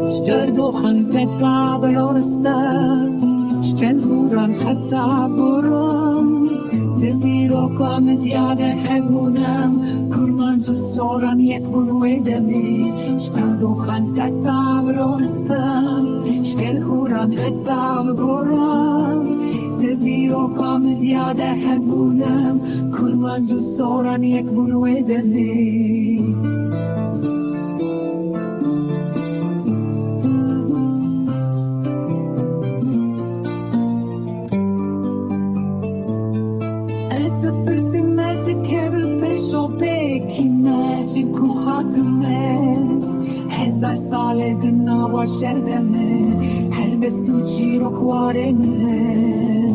Stördochen Fettabel orsta Stell Huran Fetaburum Tediro Kamet Yade Hebunam Kurman Soran Yekbun Wedemi Stördochen Fettabel orsta Stell Huran Fetaburum Tediro Kamet Yade Hebunam Kurman Soran Yekbun Wedemi هزار سال دنا باشر دمه هر بستو چی رو کواره نه